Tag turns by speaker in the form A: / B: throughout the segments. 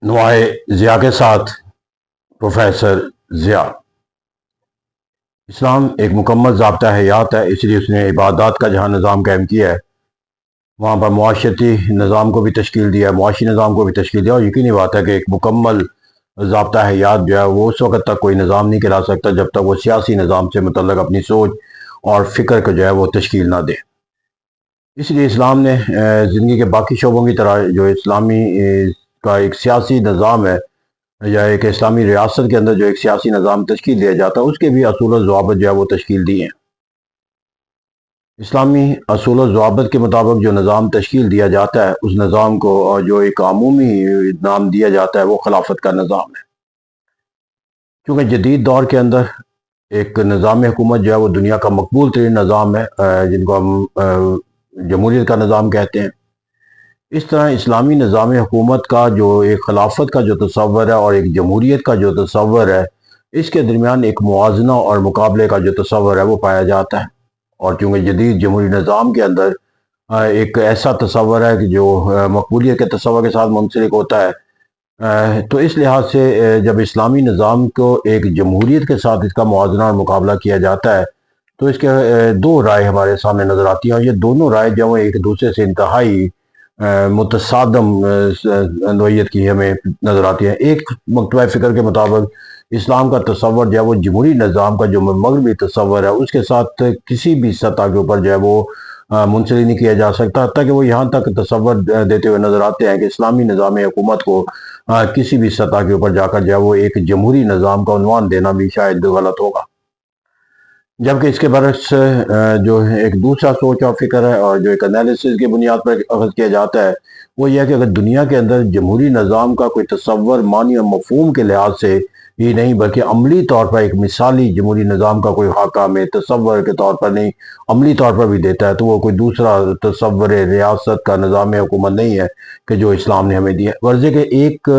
A: نوائے ضیاء کے ساتھ پروفیسر ضیاء۔ اسلام ایک مکمل ضابطہ حیات ہے، اس لیے اس نے عبادات کا جہاں نظام قائم کیا ہے وہاں پر معاشرتی نظام کو بھی تشکیل دیا ہے، معاشی نظام کو بھی تشکیل دیا، اور یقینی بات ہے کہ ایک مکمل ضابطہ حیات جو ہے وہ اس وقت تک کوئی نظام نہیں کہلا سکتا جب تک وہ سیاسی نظام سے متعلق اپنی سوچ اور فکر کو جو ہے وہ تشکیل نہ دے۔ اس لیے اسلام نے زندگی کے باقی شعبوں کی طرح جو اسلامی کا ایک سیاسی نظام ہے یا ایک اسلامی ریاست کے اندر جو ایک سیاسی نظام تشکیل دیا جاتا ہے اس کے بھی اصول و ضوابط جو ہے وہ تشکیل دیے ہیں۔ اسلامی اصول و ضوابط کے مطابق جو نظام تشکیل دیا جاتا ہے اس نظام کو جو ایک عمومی نام دیا جاتا ہے وہ خلافت کا نظام ہے۔ کیونکہ جدید دور کے اندر ایک نظام حکومت جو ہے وہ دنیا کا مقبول ترین نظام ہے، جن کو ہم جمہوریت کا نظام کہتے ہیں۔ اس طرح اسلامی نظام حکومت کا جو ایک خلافت کا جو تصور ہے اور ایک جمہوریت کا جو تصور ہے اس کے درمیان ایک موازنہ اور مقابلے کا جو تصور ہے وہ پایا جاتا ہے، اور چونکہ جدید جمہوری نظام کے اندر ایک ایسا تصور ہے کہ جو مقبولیت کے تصور کے ساتھ منسلک ہوتا ہے، تو اس لحاظ سے جب اسلامی نظام کو ایک جمہوریت کے ساتھ اس کا موازنہ اور مقابلہ کیا جاتا ہے تو اس کے دو رائے ہمارے سامنے نظر آتی ہیں، اور یہ دونوں رائے جو ہیں ایک دوسرے سے انتہائی متصادم نوعیت کی ہمیں نظر آتی ہے۔ ایک مکتبہ فکر کے مطابق اسلام کا تصور جو ہے وہ جمہوری نظام کا جو مغربی تصور ہے اس کے ساتھ کسی بھی سطح کے اوپر جو ہے وہ منسلک نہیں کیا جا سکتا، حتیٰ کہ وہ یہاں تک تصور دیتے ہوئے نظر آتے ہیں کہ اسلامی نظام حکومت کو کسی بھی سطح کے اوپر جا کر جو ہے وہ ایک جمہوری نظام کا عنوان دینا بھی شاید غلط ہوگا۔ جبکہ اس کے برعکس جو ایک دوسرا سوچ اور فکر ہے اور جو ایک انالیسس کی بنیاد پر اخذ کیا جاتا ہے وہ یہ ہے کہ اگر دنیا کے اندر جمہوری نظام کا کوئی تصور معنی اور مفہوم کے لحاظ سے ہی نہیں بلکہ عملی طور پر ایک مثالی جمہوری نظام کا کوئی خاکہ ہمیں تصور کے طور پر نہیں عملی طور پر بھی دیتا ہے تو وہ کوئی دوسرا تصور ریاست کا نظام حکومت نہیں ہے کہ جو اسلام نے ہمیں دیا ہے۔ غرض ہے کہ ایک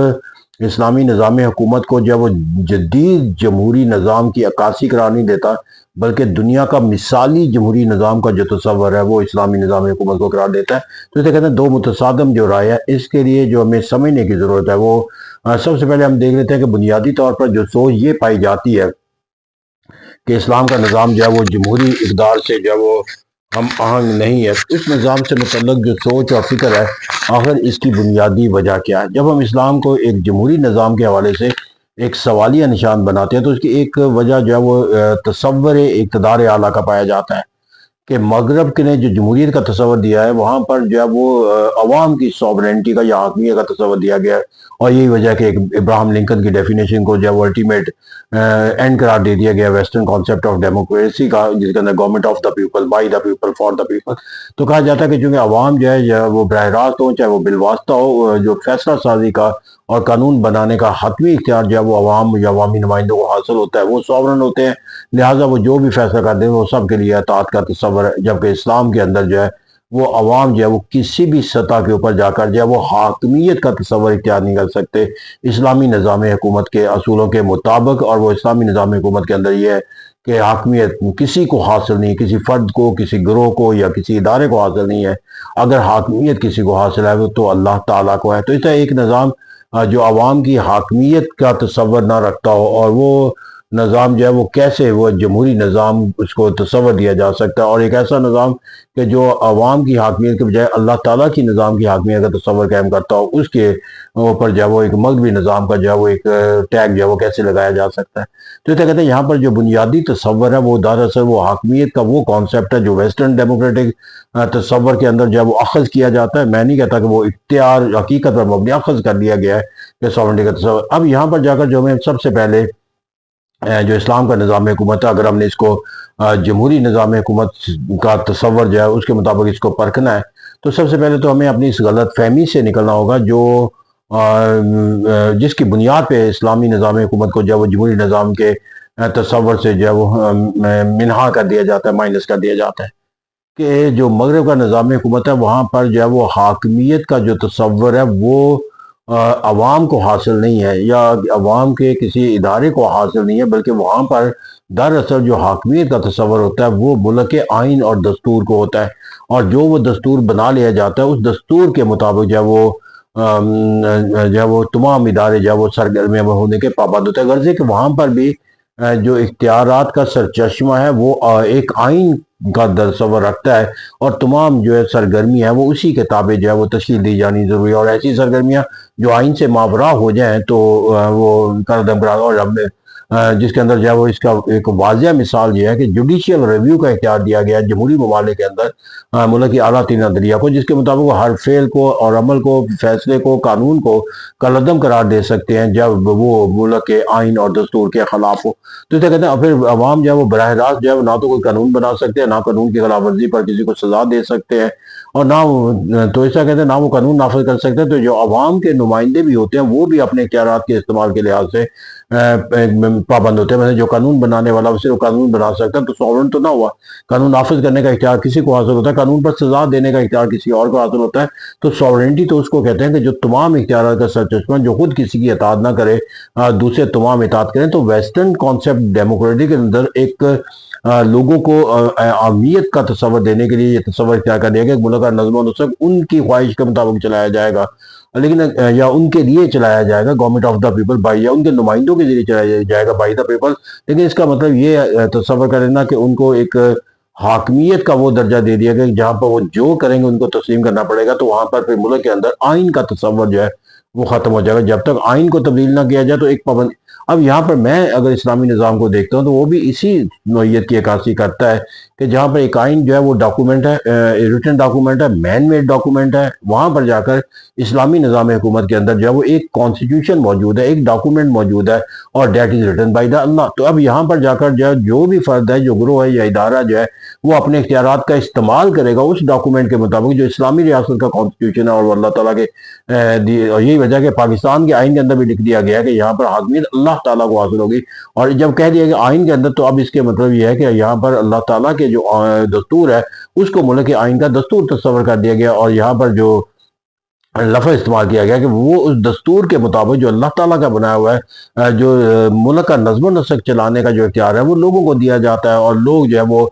A: اسلامی نظام حکومت کو جو ہے وہ جدید جمہوری نظام کی عکاسی قرار نہیں دیتا بلکہ دنیا کا مثالی جمہوری نظام کا جو تصور ہے وہ اسلامی نظام حکومت کو قرار دیتا ہے۔ تو اسے کہتے ہیں دو متصادم جو رائے ہے، اس کے لیے جو ہمیں سمجھنے کی ضرورت ہے وہ سب سے پہلے ہم دیکھ لیتے ہیں کہ بنیادی طور پر جو سوچ یہ پائی جاتی ہے کہ اسلام کا نظام جو ہے وہ جمہوری اقدار سے جو ہے وہ ہم آہنگ نہیں ہے، اس نظام سے متعلق جو سوچ اور فکر ہے آخر اس کی بنیادی وجہ کیا ہے۔ جب ہم اسلام کو ایک جمہوری نظام کے حوالے سے ایک سوالیہ نشان بناتے ہیں تو اس کی ایک وجہ جو ہے وہ تصور اقتدار اعلیٰ کا پایا جاتا ہے کہ مغرب نے جو جمہوریت کا تصور دیا ہے وہاں پر جو ہے وہ عوام کی سوورنٹی کا یا حاکمیت کا تصور دیا گیا ہے، اور یہی وجہ ہے کہ ایک ابراہم لنکن کی ڈیفینیشن کو جو ہے وہ الٹیمیٹ اینڈ قرار دے دیا گیا ویسٹرن کانسیپٹ آف ڈیموکریسی کا، جس کے اندر government of the people, by the people, for the people. تو کہا جاتا ہے کہ چونکہ عوام جو ہے یا وہ براہ راست ہو چاہے وہ بالواسطہ ہو، جو فیصلہ سازی کا اور قانون بنانے کا حتمی اختیار جو ہے وہ عوام یا عوامی نمائندوں کو حاصل ہوتا ہے، وہ سوورن ہوتے ہیں، لہٰذا وہ جو بھی فیصلہ کرتے ہیں وہ سب کے لیے اطاعت کا تصور ہے۔ جبکہ اسلام کے اندر جو ہے وہ عوام جو ہے وہ کسی بھی سطح کے اوپر جا کر جو ہے وہ حاکمیت کا تصور اختیار نہیں کر سکتے اسلامی نظام حکومت کے اصولوں کے مطابق، اور وہ اسلامی نظام حکومت کے اندر یہ ہے کہ حاکمیت کسی کو حاصل نہیں، کسی فرد کو، کسی گروہ کو یا کسی ادارے کو حاصل نہیں ہے۔ اگر حاکمیت کسی کو حاصل ہے تو اللہ تعالیٰ کو ہے۔ تو اس طرح ایک نظام جو عوام کی حاکمیت کا تصور نہ رکھتا ہو، اور وہ نظام جو ہے وہ کیسے وہ جمہوری نظام اس کو تصور دیا جا سکتا ہے، اور ایک ایسا نظام کہ جو عوام کی حاکمیت کے بجائے اللہ تعالیٰ کی نظام کی حاکمیت کا تصور قائم کرتا ہو، اس کے اوپر جو ہے وہ ایک مغربی نظام کا جو ہے وہ ایک ٹیگ جو ہے وہ کیسے لگایا جا سکتا ہے۔ تو اسے کہتے ہیں یہاں پر جو بنیادی تصور ہے وہ دراصل وہ حاکمیت کا وہ کانسیپٹ ہے جو ویسٹرن ڈیموکریٹک تصور کے اندر جو ہے وہ اخذ کیا جاتا ہے۔ میں نہیں کہتا کہ وہ اختیار حقیقت پر مبنی اخذ کر لیا گیا ہے کہ سوورنٹی کا تصور۔ اب یہاں پر جا کر جو ہمیں سب سے پہلے جو اسلام کا نظام حکومت ہے، اگر ہم نے اس کو جمہوری نظام حکومت کا تصور جو ہے اس کے مطابق اس کو پرکھنا ہے تو سب سے پہلے تو ہمیں اپنی اس غلط فہمی سے نکلنا ہوگا جو جس کی بنیاد پہ اسلامی نظام حکومت کو جو ہے وہ جمہوری نظام کے تصور سے جو ہے وہ منہا کر دیا جاتا ہے، مائنس کر دیا جاتا ہے کہ جو مغرب کا نظام حکومت ہے وہاں پر جو ہے وہ حاکمیت کا جو تصور ہے وہ عوام کو حاصل نہیں ہے یا عوام کے کسی ادارے کو حاصل نہیں ہے، بلکہ وہاں پر دراصل جو حاکمیت کا تصور ہوتا ہے وہ ملک کے آئین اور دستور کو ہوتا ہے، اور جو وہ دستور بنا لیا جاتا ہے اس دستور کے مطابق جو ہے وہ جو ہے وہ تمام ادارے جو ہے وہ سرگرمیاں ہونے کے پابند ہوتے ہیں، غرض ہے کہ وہاں پر بھی جو اختیارات کا سرچشمہ ہے وہ ایک آئین کا تصور رکھتا ہے، اور تمام جو ہے سرگرمیاں ہیں وہ اسی کے تابع جو ہے وہ تشکیل دی جانی ضروری ہے، اور ایسی سرگرمیاں جو آئین سے ماورا ہو جائیں تو وہ قدم کرا، اور ہم نے جس کے اندر جو ہے وہ اس کا ایک واضح مثال یہ ہے کہ جوڈیشیل ریویو کا اختیار دیا گیا ہے جمہوری ممالک کے اندر ملک کی اعلیٰ ترین عدلیہ کو، جس کے مطابق وہ ہر فعل کو اور عمل کو، فیصلے کو، قانون کو کالعدم قرار دے سکتے ہیں جب وہ ملک کے آئین اور دستور کے خلاف ہو۔ تو اسے کہتے ہیں پھر عوام جو ہے وہ براہ راست جو ہے نہ تو کوئی قانون بنا سکتے ہیں، نہ قانون کی خلاف ورزی پر کسی کو سزا دے سکتے ہیں، اور نہ تو ایسا کہتے ہیں نہ وہ قانون نافذ کر سکتے ہیں۔ تو جو عوام کے نمائندے بھی ہوتے ہیں وہ بھی اپنے اختیارات کے استعمال کے لحاظ سے پابند ہوتے ہیں۔ مثلا جو قانون بنانے والا صرف قانون بنا سکتا ہے تو ساورن تو نہ ہوا، قانون نافذ کرنے کا اختیار کسی کو حاصل ہوتا ہے، قانون پر سزا دینے کا اختیار کسی اور کو حاصل ہوتا ہے۔ تو ساورنٹی تو اس کو کہتے ہیں کہ جو تمام اختیارات کا سرچشمہ، جو خود کسی کی اطاعت نہ کرے، دوسرے تمام اطاعت کریں۔ تو ویسٹرن کانسیپٹ ڈیموکریسی کے اندر ایک لوگوں کو عامیت کا تصور دینے کے لیے یہ تصور اختیار کر دیا گیا کہ ملک کا نظم و نسق ان کی خواہش کے مطابق چلایا جائے گا، لیکن یا ان کے لیے چلایا جائے گا، government of the people by, یا ان کے نمائندوں کے ذریعے چلایا جائے گا بائی دا پیپل، لیکن اس کا مطلب یہ تصور کر لینا کہ ان کو ایک حاکمیت کا وہ درجہ دے دیا گیا کہ جہاں پر وہ جو کریں گے ان کو تسلیم کرنا پڑے گا، تو وہاں پر پھر ملک کے اندر آئین کا تصور جو ہے وہ ختم ہو جائے گا جب تک آئین کو تبدیل نہ کیا جائے۔ تو ایک پابند اب یہاں پر میں اگر اسلامی نظام کو دیکھتا ہوں تو وہ بھی اسی نوعیت کی عکاسی کرتا ہے کہ جہاں پر ایک آئین جو ہے وہ ڈاکومنٹ ہے، ریٹن ڈاکومنٹ ہے، مین میڈ ڈاکومنٹ ہے، وہاں پر جا کر اسلامی نظام حکومت کے اندر جو ہے وہ ایک کانسٹیٹیوشن موجود ہے، ایک ڈاکومنٹ موجود ہے، اور that is written by the Allah. تو اب یہاں پر جا کر جو بھی فرد ہے، جو گروہ ہے یا ادارہ جو ہے وہ اپنے اختیارات کا استعمال کرے گا اس ڈاکومنٹ کے مطابق جو اسلامی ریاست کا کانسٹیٹیوشن ہے، اور اللہ تعالیٰ کے اور یہی وجہ کہ پاکستان کے آئین کے اندر بھی لکھ دیا گیا ہے کہ یہاں پر حاکمیت اللہ تعالیٰ کو حاصل ہوگی، اور جب کہہ دیا کہ آئین کے اندر، تو اب اس کے مطلب یہ ہے کہ یہاں پر اللہ تعالیٰ کے جو دستور ہے اس کو ملک کے آئین کا دستور تصور کر دیا گیا، اور یہاں پر جو لفظ استعمال کیا گیا کہ وہ اس دستور کے مطابق جو اللہ تعالیٰ کا بنایا ہوا ہے، جو ملک کا نظم و نسق چلانے کا جو اختیار ہے وہ لوگوں کو دیا جاتا ہے، اور لوگ جو ہے وہ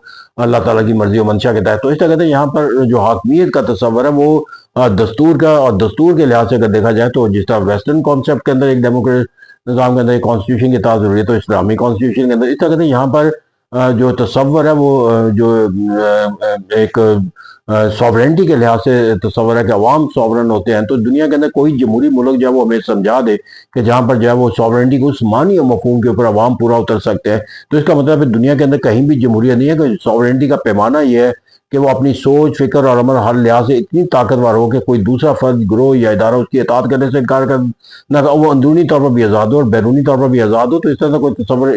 A: اللہ تعالیٰ کی مرضی و منشا کے تحت۔ تو اس طرح کہتے ہیں یہاں پر جو حاکمیت کا تصور ہے وہ دستور کا، اور دستور کے لحاظ سے اگر دیکھا جائے تو جس طرح ویسٹرن کانسیپٹ کے اندر ایک ڈیموکریٹ نظام کے اندر ایک کانسٹیٹیوشن کی اطاعت ضروری ہے، تو اسلامی کانسٹیٹیوشن کے اندر اس طرح کہتے ہیں یہاں پر جو تصور ہے وہ جو ایک سوورنٹی کے لحاظ سے تصور ہے کہ عوام سوورن ہوتے ہیں۔ تو دنیا کے اندر کوئی جمہوری ملک جو ہے وہ ہمیں سمجھا دے کہ جہاں پر جو ہے وہ سوورنٹی کو اس معنی اور مفہوم کے اوپر عوام پورا اتر سکتے ہیں، تو اس کا مطلب ہے دنیا کے اندر کہیں بھی جمہوریت نہیں ہے کہ سوورنٹی کا پیمانہ یہ ہے کہ وہ اپنی سوچ، فکر اور عمل ہر لحاظ سے اتنی طاقتور ہو کہ کوئی دوسرا فرد، گروہ یا ادارہ اس کی اطاعت کرنے سے انکار کر نہ، وہ اندرونی طور پر بھی آزاد ہو اور بیرونی طور پر بھی آزاد ہو۔ تو اس طرح کا کوئی تصور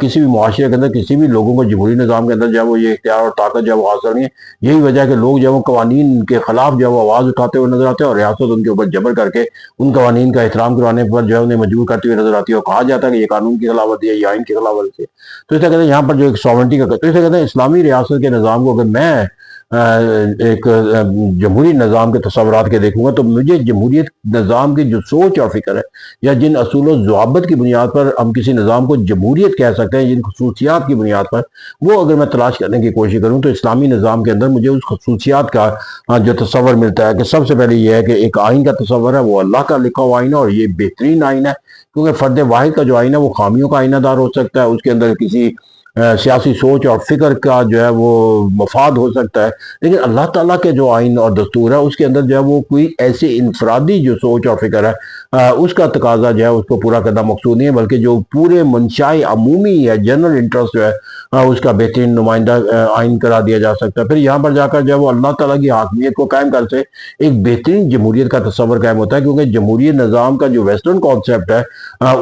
A: کسی بھی معاشرے کے اندر کسی بھی لوگوں کو جمہوری نظام کے اندر جو ہے وہ یہ اختیار اور طاقت جو ہے وہ حاصل نہیں ہے۔ یہی وجہ ہے کہ لوگ جو ہے وہ قوانین کے خلاف جو ہے وہ آواز اٹھاتے ہوئے نظر آتے ہیں، اور ریاست ان کے اوپر جبر کر کے ان قوانین کا احترام کروانے پر جو ہے انہیں مجبور کرتے ہوئے نظر آتی ہے، اور کہا جاتا ہے کہ یہ قانون کی خلاف ورزی ہے، یہ آئین کی خلاف ورزی ہے۔ تو اس طرح کہتے ہیں یہاں پر جو ایک سوورنٹی کا، تو اس طرح کہتے ہیں اسلامی ریاست کے نظام کو اگر میں ایک جمہوری نظام کے تصورات کے دیکھوں گا تو مجھے جمہوریت نظام کی جو سوچ اور فکر ہے، یا جن اصول و ضوابط کی بنیاد پر ہم کسی نظام کو جمہوریت کہہ سکتے ہیں، جن خصوصیات کی بنیاد پر، وہ اگر میں تلاش کرنے کی کوشش کروں تو اسلامی نظام کے اندر مجھے اس خصوصیات کا جو تصور ملتا ہے کہ سب سے پہلے یہ ہے کہ ایک آئین کا تصور ہے، وہ اللہ کا لکھا ہوا آئین ہے، اور یہ بہترین آئین ہے، کیونکہ فرد واحد کا جو آئین ہے وہ خامیوں کا آئینہ دار ہو سکتا ہے، اس کے اندر کسی سیاسی سوچ اور فکر کا جو ہے وہ مفاد ہو سکتا ہے، لیکن اللہ تعالیٰ کے جو آئین اور دستور ہے اس کے اندر جو ہے وہ کوئی ایسی انفرادی جو سوچ اور فکر ہے اس کا تقاضا جو ہے اس کو پورا کرنا مقصود نہیں ہے، بلکہ جو پورے منشائے عمومی ہے، جنرل انٹرسٹ جو ہے اس کا بہترین نمائندہ آئین کرا دیا جا سکتا ہے۔ پھر یہاں پر جا کر جو ہے وہ اللہ تعالیٰ کی حاکمیت کو قائم کر سے ایک بہترین جمہوریت کا تصور قائم ہوتا ہے، کیونکہ جمہوری نظام کا جو ویسٹرن کانسیپٹ ہے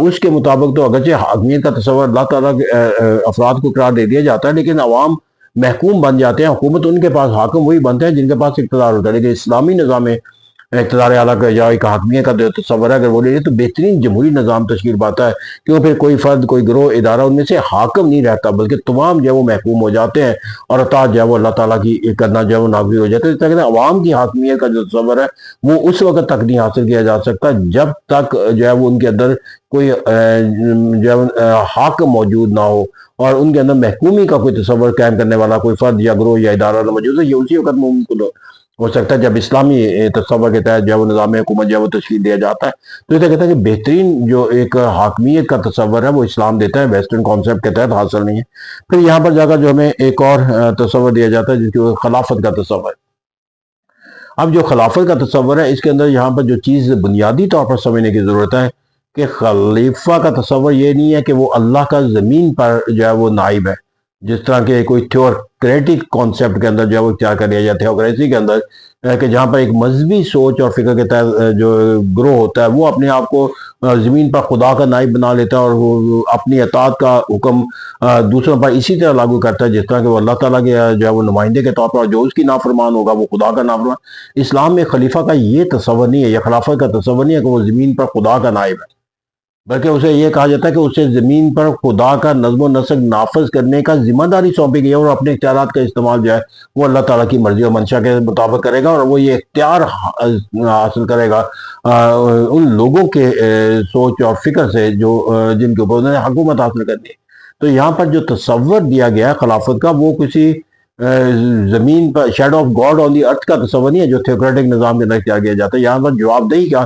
A: اس کے مطابق تو اگرچہ حاکمیت کا تصور اللہ تعالیٰ کے افراد کو قرار دے دیا جاتا ہے، لیکن عوام محکوم بن جاتے ہیں، حکومت ان کے پاس، حاکم وہی بنتے ہیں جن کے پاس اقتدار ہوتا ہے۔ لیکن اسلامی نظام میں اقتدار اعلیٰ کا یا ایک حاکمیت کا جو تصور ہے اگر وہ لے لیں تو بہترین جمہوری نظام تشکیل پاتا ہے، کیوں پھر کوئی فرد، کوئی گروہ، ادارہ ان میں سے حاکم نہیں رہتا، بلکہ تمام جو ہے وہ محکوم ہو جاتے ہیں، اور اطاعت جو ہے وہ اللہ تعالیٰ کی کرنا جو ہے وہ نافذ ہو جاتا ہے۔ اس طرح عوام کی حاکمیت کا جو تصور ہے وہ اس وقت تک نہیں حاصل کیا جا سکتا جب تک جو ہے وہ ان کے اندر کوئی جو ہے حاکم موجود نہ ہو، اور ان کے اندر محکومی کا کوئی تصور قائم کرنے والا کوئی فرد یا گروہ یا ادارہ نہ موجود ہے، یہ اسی وقت ممکن ہو سکتا ہے جب اسلامی تصور کے تحت جو ہے وہ نظام حکومت جو ہے وہ تشکیل دیا جاتا ہے تو اسے کہتا ہے کہ بہترین جو ایک حاکمیت کا تصور ہے وہ اسلام دیتا ہے، ویسٹرن کانسیپٹ کے تحت حاصل نہیں ہے۔ پھر یہاں پر جا کر جو ہمیں ایک اور تصور دیا جاتا ہے جس کو خلافت کا تصور ہے۔ اب جو خلافت کا تصور ہے اس کے اندر یہاں پر جو چیز بنیادی طور پر سمجھنے کی ضرورت ہے کہ خلیفہ کا تصور یہ نہیں ہے کہ وہ اللہ کا زمین پر جو ہے وہ نائب ہے، جس طرح کے کوئی تھیوریٹک کانسیپٹ کے اندر جو ہے وہ اختیار کر لیا جاتا ہے تھیوکریسی کے اندر، کہ جہاں پر ایک مذہبی سوچ اور فکر کے تحت جو گروہ ہوتا ہے وہ اپنے آپ کو زمین پر خدا کا نائب بنا لیتا ہے اور وہ اپنی اطاعت کا حکم دوسروں پر اسی طرح لاگو کرتا ہے جس طرح کہ وہ اللہ تعالیٰ کے جو ہے وہ نمائندے کے طور پر، اور جو اس کی نافرمان ہوگا وہ خدا کا نافرمان۔ اسلام میں خلیفہ کا یہ تصور نہیں ہے، یہ خلافت کا تصور نہیں ہے کہ وہ زمین پر خدا کا نائب ہے، بلکہ اسے یہ کہا جاتا ہے کہ اسے زمین پر خدا کا نظم و نسق نافذ کرنے کا ذمہ داری سونپی گئی ہے، اور اپنے اختیارات کا استعمال جو ہے وہ اللہ تعالیٰ کی مرضی اور منشا کے مطابق کرے گا، اور وہ یہ اختیار حاصل کرے گا ان لوگوں کے سوچ اور فکر سے جو جن کے اوپر انہوں نے حکومت حاصل کرنی ہے۔ تو یہاں پر جو تصور دیا گیا ہے خلافت کا وہ کسی زمین پر شیڈو آف گاڈ آن دی ارتھ کا تصور نہیں ہے جو تھیوکریٹک نظام کے اندر اختیار کیا جاتا ہے۔ یہاں پر جواب دہی کا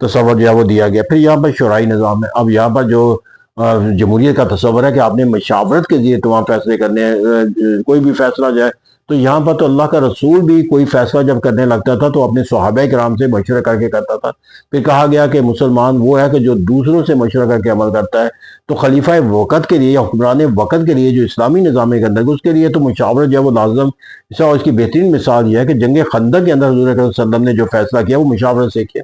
A: تصور جو ہے وہ دیا گیا۔ پھر یہاں پر شورائی نظام ہے۔ اب یہاں پر جو جمہوریت کا تصور ہے کہ آپ نے مشاورت کے ذریعے تمام فیصلے کرنے ہیں، کوئی بھی فیصلہ جو ہے، تو یہاں پر تو اللہ کا رسول بھی کوئی فیصلہ جب کرنے لگتا تھا تو اپنے صحابہ کرام سے مشورہ کر کے کرتا تھا۔ پھر کہا گیا کہ مسلمان وہ ہے کہ جو دوسروں سے مشورہ کر کے عمل کرتا ہے۔ تو خلیفہ وقت کے لیے یا حکمران وقت کے لیے جو اسلامی نظام کے اندر اس کے لیے تو مشاورت جو ہے وہ لازم، اور اس کی بہترین مثال یہ ہے کہ جنگ خندق کے اندر حضور اکرم صلی اللہ علیہ وسلم نے جو فیصلہ کیا وہ مشاورت سے کیا۔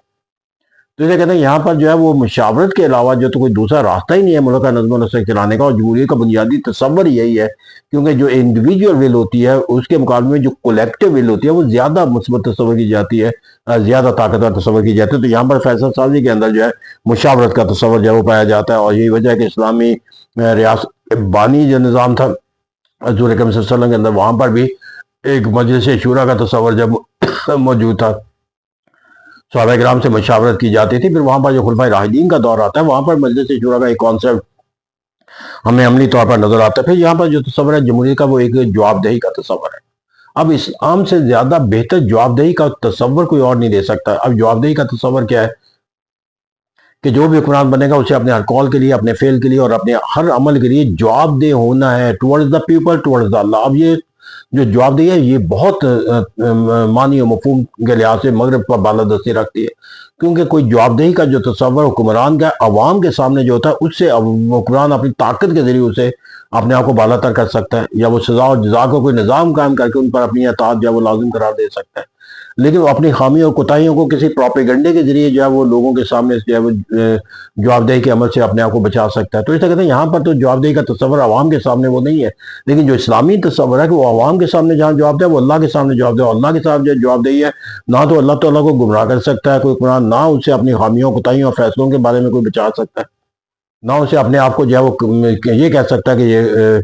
A: تو اسے کہتے ہیں یہاں پر جو ہے وہ مشاورت کے علاوہ جو تو کوئی دوسرا راستہ ہی نہیں ہے ملک کا نظم و نسق چلانے کا، اور جمہوریت کا بنیادی تصور یہی ہے، کیونکہ جو انڈیویجول ول ہوتی ہے اس کے مقابلے میں جو کولیکٹیو ول ہوتی ہے وہ زیادہ مثبت تصور کی جاتی ہے، زیادہ طاقتور تصور کی جاتی ہے۔ تو یہاں پر فیصلہ سازی کے اندر جو ہے مشاورت کا تصور جو ہے وہ پایا جاتا ہے، اور یہی وجہ ہے کہ اسلامی ریاست بانی جو نظام تھا حضور اکرم صلی اللہ علیہ وسلم کے اندر، وہاں پر بھی ایک مجلس شورا کا تصور جب موجود تھا، صحابہ کرام سے مشاورت کی جاتی تھی۔ پھر وہاں پر جو خلفائے راشدین کا دور آتا ہے وہاں پر مجلس شورا کا ایک کانسیپٹ ہمیں عملی طور پر نظر آتا ہے۔ پھر یہاں پر جو تصور ہے جمہوریت کا وہ ایک جواب دہی کا تصور ہے۔ اب اسلام سے زیادہ بہتر جواب دہی کا تصور کوئی اور نہیں دے سکتا۔ اب جواب دہی کا تصور کیا ہے کہ جو بھی حکمران بنے گا اسے اپنے ہر کال کے لیے، اپنے فعل کے لیے اور اپنے ہر عمل کے لیے جواب دہ ہونا ہے، towards the people, towards the Allah. اب یہ جو جواب دہی ہے یہ بہت معنی و مفہوم کے لحاظ سے مغرب پر بالادستی رکھتی ہے، کیونکہ کوئی جواب دہی کا جو تصور حکمران کا عوام کے سامنے جو ہوتا ہے اس سے حکمران اپنی طاقت کے ذریعے اسے اپنے آپ کو بالا تر کر سکتا ہے، یا وہ سزا اور جزا کو کوئی نظام قائم کر کے ان پر اپنی اطاعت جو ہے وہ لازم قرار دے سکتا ہے، لیکن وہ اپنی خامیوں اور کوتاہیوں کو کسی پروپیگنڈے کے ذریعے جو ہے وہ لوگوں کے سامنے جو ہے وہ جواب دہی کے عمل سے اپنے آپ کو بچا سکتا ہے۔ تو اس طرح کہتے ہیں یہاں پر تو جواب دہی کا تصور عوام کے سامنے وہ نہیں ہے، لیکن جو اسلامی تصور ہے کہ وہ عوام کے سامنے جہاں جواب دے وہ اللہ کے سامنے جواب دے، اور اللہ کے سامنے جواب دہی ہے نہ تو اللہ تعالیٰ کو گمراہ کر سکتا ہے کوئی قرآن، نہ اسے اپنی خامیوں کوتاہیوں اور فیصلوں کے بارے میں کوئی بچا سکتا ہے، نہ اسے اپنے آپ کو جو ہے وہ یہ کہہ سکتا ہے کہ یہ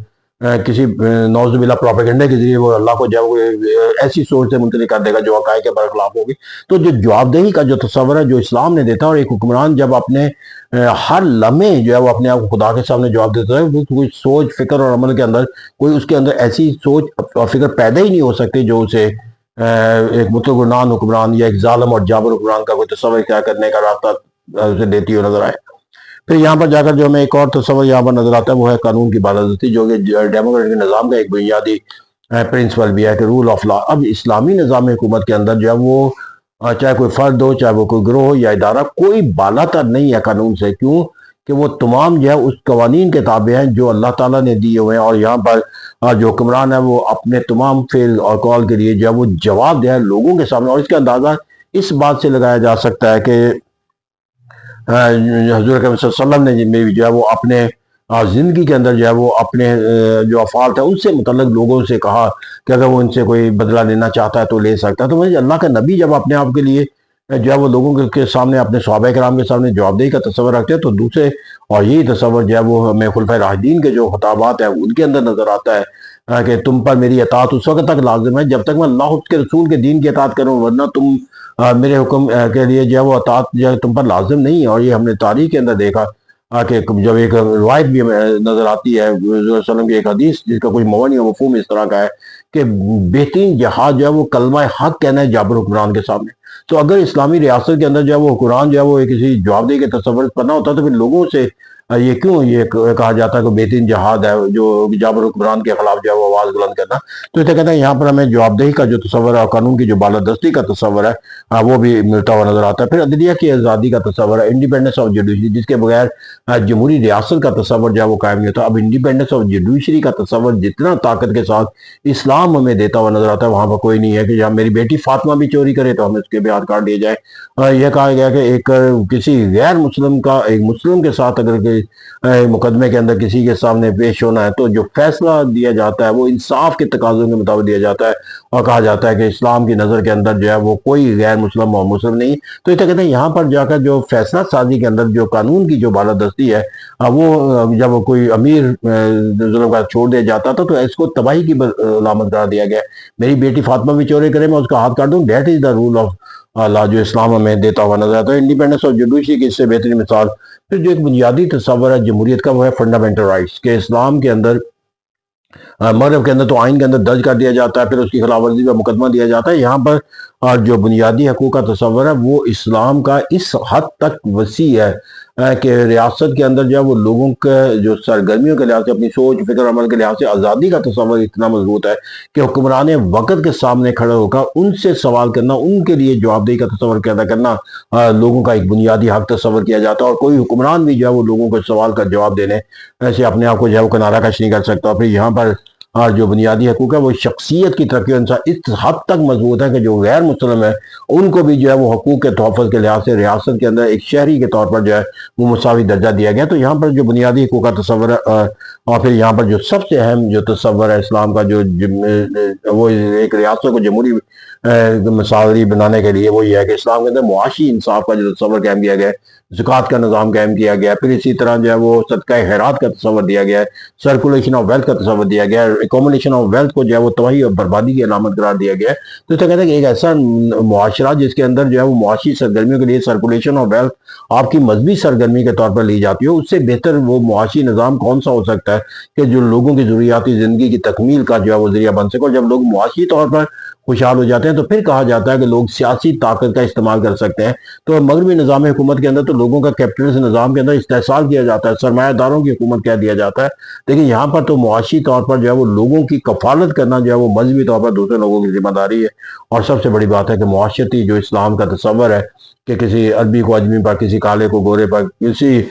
A: کسی نعوذ باللہ پروپیگنڈے کے ذریعے وہ اللہ کو جو ہے وہ ایسی سوچ سے منتقل کر دے گا جو حقائق کے برخلاف ہوگی۔ تو جو جواب دہی کا جو تصور ہے جو اسلام نے دیتا ہے، اور ایک حکمران جب اپنے ہر لمحے جو ہے وہ اپنے آپ کو خدا کے سامنے جواب دیتا ہے، وہ کوئی سوچ فکر اور عمل کے اندر کوئی اس کے اندر ایسی سوچ اور فکر پیدا ہی نہیں ہو سکتی جو اسے ایک مطلق العنان حکمران یا ایک ظالم اور جابر حکمران کا کوئی تصور کیا کرنے کا راستہ اسے دیتی ہوئی نظر آئے۔ پھر یہاں پر جا کر جو ہمیں ایک اور تصور یہاں پر نظر آتا ہے وہ ہے قانون کی بالادستی، جو کہ ڈیموکریٹک نظام کا ایک بنیادی پرنسپل بھی ہے کہ رول آف لا۔ اب اسلامی نظام حکومت کے اندر جو ہے وہ چاہے کوئی فرد ہو، چاہے وہ کوئی گروہ ہو یا ادارہ، کوئی بالا تر نہیں ہے قانون سے، کیوں کہ وہ تمام جو ہے اس قوانین کے تابع ہیں جو اللہ تعالیٰ نے دیے ہوئے ہیں، اور یہاں پر جو حکمران ہے وہ اپنے تمام فعل اور قول کے لیے جو ہے وہ جواب دہ ہے لوگوں کے سامنے۔ اور اس کا اندازہ اس بات سے لگایا جا سکتا ہے کہ حضور اکرم صلی اللہ علیہ وسلم نے بھی جو ہے وہ اپنے زندگی کے اندر جو ہے وہ اپنے جو افعال تھا اس سے متعلق لوگوں سے کہا کہ اگر وہ ان سے کوئی بدلہ لینا چاہتا ہے تو لے سکتا ہے۔ تو اللہ کا نبی جب اپنے آپ کے لیے جو ہے وہ لوگوں کے سامنے اپنے صحابہ کرام کے سامنے جواب دہی کا تصور رکھتے ہیں، تو دوسرے اور یہی تصور جو ہے وہ ہمیں خلفائے راشدین کے جو خطابات ہیں ان کے اندر نظر آتا ہے کہ تم پر میری اطاعت اس وقت تک لازم ہے جب تک میں اللہ کے رسول کے دین کی اطاعت کروں، ورنہ تم میرے حکم کے لیے جو ہے وہ اطاعت جو ہے تم پر لازم نہیں ہے۔ اور یہ ہم نے تاریخ کے اندر دیکھا کہ جب ایک روایت بھی نظر آتی ہے حضور صلی اللہ علیہ وسلم کی ایک حدیث جس کا کوئی معنی و مفہوم اس طرح کا ہے کہ بہترین جہاد جو ہے وہ کلمہ حق کہنا ہے جابر حکمران کے سامنے۔ تو اگر اسلامی ریاست کے اندر جو ہے وہ حکمران جو ہے وہ کسی جواب دہی کے تصور کرنا ہوتا تو پھر لوگوں سے یہ کیوں یہ کہا جاتا ہے کہ بہترین جہاد ہے جو جابر حکمران کے خلاف جو ہے وہ آواز بلند کرنا؟ تو اسے کہتے ہیں یہاں پر ہمیں جواب دہی کا جو تصور ہے اور قانون کی جو بالادستی کا تصور ہے وہ بھی ملتا ہوا نظر آتا ہے۔ پھر عدلیہ کی آزادی کا تصور ہے، انڈیپینڈنس آف جوڈیشری، جس کے بغیر جمہوری ریاست کا تصور جو ہے وہ قائم نہیں ہوتا۔ اب انڈیپینڈنس آف جوڈیشری کا تصور جتنا طاقت کے ساتھ اسلام ہمیں دیتا ہوا نظر آتا ہے، وہاں پر کوئی نہیں ہے کہ جہاں میری بیٹی فاطمہ بھی چوری کرے تو ہمیں اس کے بھی ہاتھ کاٹ دیے جائے۔ یہ کہا گیا کہ ایک کسی غیر مسلم کا ایک مسلم کے ساتھ اگر مقدمے کے اندر کسی کے سامنے پیش ہونا ہے تو جو فیصلہ دیا جاتا ہے وہ انصاف کے تقاضوں کے مطابق دیا جاتا ہے، اور کہا جاتا ہے کہ اسلام کی نظر کے اندر جو ہے وہ کوئی غیر مسلم اور مسلم نہیں۔ تو اسے کہتے ہیں یہاں پر جا کر جو فیصلہ سازی کے اندر جو قانون کی جو بالادستی ہے وہ جب کوئی امیر ظلم کا چھوڑ دیا جاتا تھا تو اس کو تباہی کی علامت قرار دیا گیا۔ میری بیٹی فاطمہ بھی چوری کرے میں اس کا ہاتھ کاٹ دوں، that is the rule of Allah جو اسلام ہمیں دیتا ہوا نظر آتا ہے۔ انڈیپینڈنس آف جوڈیشری کی اس سے بہترین مثال پھر جو ایک بنیادی تصور ہے جمہوریت کا وہ ہے فنڈامنٹل رائٹس، کہ اسلام کے اندر مغرب کے اندر تو آئین کے اندر درج کر دیا جاتا ہے، پھر اس کی خلاف ورزی کا مقدمہ دیا جاتا ہے۔ یہاں پر جو بنیادی حقوق کا تصور ہے وہ اسلام کا اس حد تک وسیع ہے کہ ریاست کے اندر جو ہے وہ لوگوں کے جو سرگرمیوں کے لحاظ سے اپنی سوچ فکر عمل کے لحاظ سے آزادی کا تصور اتنا مضبوط ہے کہ حکمران وقت کے سامنے کھڑے ہو کر ان سے سوال کرنا، ان کے لیے جواب دہی کا تصور پیدا کرنا لوگوں کا ایک بنیادی حق تصور کیا جاتا ہے، اور کوئی حکمران بھی جو ہے وہ لوگوں کو سوال کا جواب دینے ایسے اپنے آپ کو جو ہے وہ کنارہ کش نہیں کر سکتا۔ پھر یہاں پر اور جو بنیادی حقوق ہے وہ شخصیت کی ترقی انسان اس حد تک مضبوط ہے کہ جو غیر مسلم ہے ان کو بھی جو ہے وہ حقوق کے تحفظ کے لحاظ سے ریاست کے اندر ایک شہری کے طور پر جو ہے وہ مساوی درجہ دیا گیا۔ تو یہاں پر جو بنیادی حقوق کا تصور ہے اور پھر یہاں پر جو سب سے اہم جو تصور ہے اسلام کا جو وہ ایک ریاست کو جمہوری مثالی بنانے کے لیے وہ یہ ہے کہ اسلام کے اندر معاشی انصاف کا جو تصور قائم کیا گیا ہے، زکوٰۃ کا نظام قائم کیا گیا ہے، پھر اسی طرح جو ہے وہ صدقہ خیرات کا تصور دیا گیا ہے، سرکولیشن آف ویلتھ کا تصور دیا گیا ہے، ایکوموڈیشن آف ویلتھ کو جو ہے وہ تباہی اور بربادی کی علامت قرار دیا گیا ہے۔ تو اسے کہتے ہیں کہ ایک ایسا معاشرہ جس کے اندر جو ہے وہ معاشی سرگرمیوں کے لیے سرکولیشن آف ویلتھ آپ کی مذہبی سرگرمی کے طور پر لی جاتی ہے، اس سے بہتر وہ معاشی نظام کون سا ہو سکتا ہے کہ جو لوگوں کی ضروریاتی زندگی کی تکمیل کا جو ہے وہ ذریعہ بن سکے۔ اور جب لوگ معاشی طور پر خوشحال ہو جاتے ہیں تو پھر کہا جاتا ہے کہ لوگ سیاسی طاقت کا استعمال کر سکتے ہیں۔ تو مغربی نظام حکومت کے اندر تو لوگوں کا کیپٹلسٹ نظام کے اندر استحصال کیا جاتا ہے، سرمایہ داروں کی حکومت کہہ دیا جاتا ہے، لیکن یہاں پر تو معاشی طور پر جو ہے وہ لوگوں کی کفالت کرنا جو ہے وہ مذہبی طور پر دوسرے لوگوں کی ذمہ داری ہے۔ اور سب سے بڑی بات ہے کہ معاشرتی جو اسلام کا تصور ہے کہ کسی عربی کو اجمی پر، کسی کالے کو گورے پر، کسی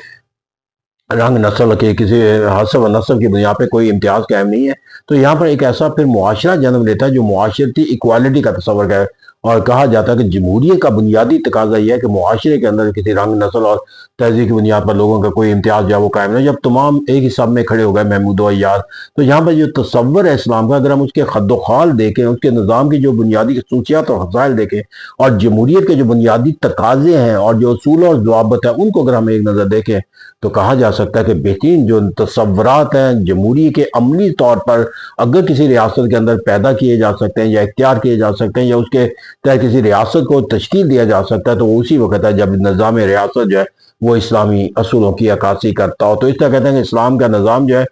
A: رنگ نسل کے کسی حسب و نسل کی بنیاد پہ کوئی امتیاز قائم نہیں ہے۔ تو یہاں پر ایک ایسا پھر معاشرہ جنم لیتا ہے جو معاشرتی ایکوالٹی کا تصور ہے، اور کہا جاتا ہے کہ جمہوریت کا بنیادی تقاضا یہ ہے کہ معاشرے کے اندر کسی رنگ نسل اور تہذیب کی بنیاد پر لوگوں کا کوئی امتیاز جو ہے وہ قائم نہیں۔ جب تمام ایک ہی سب میں کھڑے ہو گئے محمود و عیاض، تو یہاں پر جو تصور ہے اسلام کا اگر ہم اس کے خد و خال دیکھیں، اس کے نظام کی جو بنیادی خصوصیات اور فضائل دیکھیں، اور جمہوریت کے جو بنیادی تقاضے ہیں اور جو اصول اور ضوابط ہیں ان کو اگر ہم ایک نظر دیکھیں تو کہا جا سکتا ہے کہ بہترین جو تصورات ہیں جمہوری کے عملی طور پر اگر کسی ریاست کے اندر پیدا کیے جا سکتے ہیں یا اختیار کیے جا سکتے ہیں یا اس کے تحت کسی ریاست کو تشکیل دیا جا سکتا ہے تو وہ اسی وقت ہے جب نظام ریاست جو ہے وہ اسلامی اصولوں کی عکاسی کرتا ہو۔ تو اس طرح کہتے ہیں کہ اسلام کا نظام جو ہے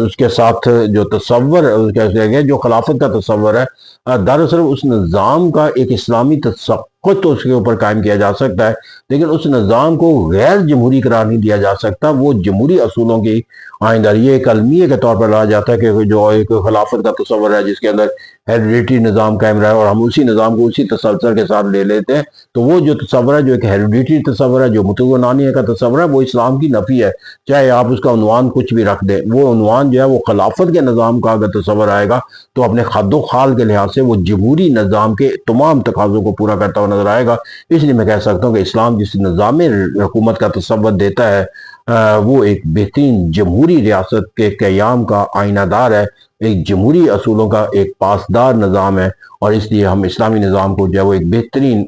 A: اس کے ساتھ جو تصور جو خلافت کا تصور ہے، دراصل اس نظام کا ایک اسلامی تسخط تو اس کے اوپر قائم کیا جا سکتا ہے، لیکن اس نظام کو غیر جمہوری قرار نہیں دیا جا سکتا۔ وہ جمہوری اصولوں کی آئینداری یہ ایک المیہ کے طور پر لایا جاتا ہے کہ جو ایک خلافت کا تصور ہے جس کے اندر ہیریڈیٹری نظام قائم رہا ہے اور ہم اسی نظام کو اسی تسلسل کے ساتھ لے لیتے ہیں، تو وہ جو تصور ہے جو ایک ہیریڈیٹری تصور ہے، جو متعنانیہ کا تصور ہے، وہ اسلام کی نفی ہے، چاہے آپ اس کا عنوان کچھ بھی رکھ دیں۔ وہ عنوان جو ہے وہ خلافت کے نظام کا اگر تصور آئے گا تو اپنے خد و خال کے لحاظ سے وہ جمہوری نظام کے تمام تقاضوں کو پورا کرتا ہوا نظر آئے گا۔ اس لیے میں کہہ سکتا ہوں کہ اسلام جس نظام حکومت کا تصور دیتا ہے وہ ایک بہترین جمہوری ریاست کے قیام کا آئینہ دار ہے، ایک جمہوری اصولوں کا ایک پاسدار نظام ہے، اور اس لیے ہم اسلامی نظام کو جو ہے وہ ایک بہترین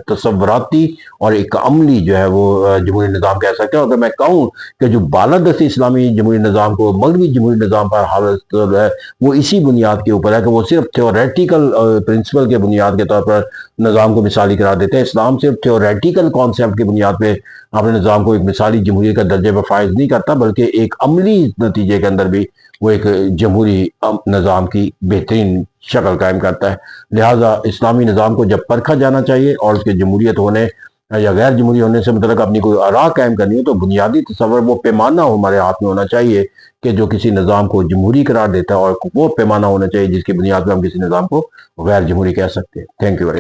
A: تصوراتی اور ایک عملی جو ہے وہ جمہوری نظام کہہ سکتے ہیں۔ اگر میں کہوں کہ جو بالادستی اسلامی جمہوری نظام کو مغربی جمہوری نظام پر حالت ہے وہ اسی بنیاد کے اوپر ہے کہ وہ صرف تھیوریٹیکل پرنسپل کے بنیاد کے طور پر نظام کو مثالی قرار دیتے ہیں۔ اسلام صرف تھیوریٹیکل کانسیپٹ کی بنیاد پہ اپنے نظام کو ایک مثالی جمہوریت کا درجہ درجے پر فائز نہیں کرتا، بلکہ ایک عملی نتیجے کے اندر بھی وہ ایک جمہوری نظام کی بہترین شکل قائم کرتا ہے۔ لہٰذا اسلامی نظام کو جب پرکھا جانا چاہیے اور اس کے جمہوریت ہونے یا غیر جمہوری ہونے سے متعلق اپنی کوئی آراء قائم کرنی ہے، تو بنیادی تصور وہ پیمانہ ہمارے ہاتھ میں ہونا چاہیے کہ جو کسی نظام کو جمہوری قرار دیتا ہے، اور وہ پیمانہ ہونا چاہیے جس کی بنیاد پر ہم کسی نظام کو غیر جمہوری کہہ سکتے ہیں۔ Thank you very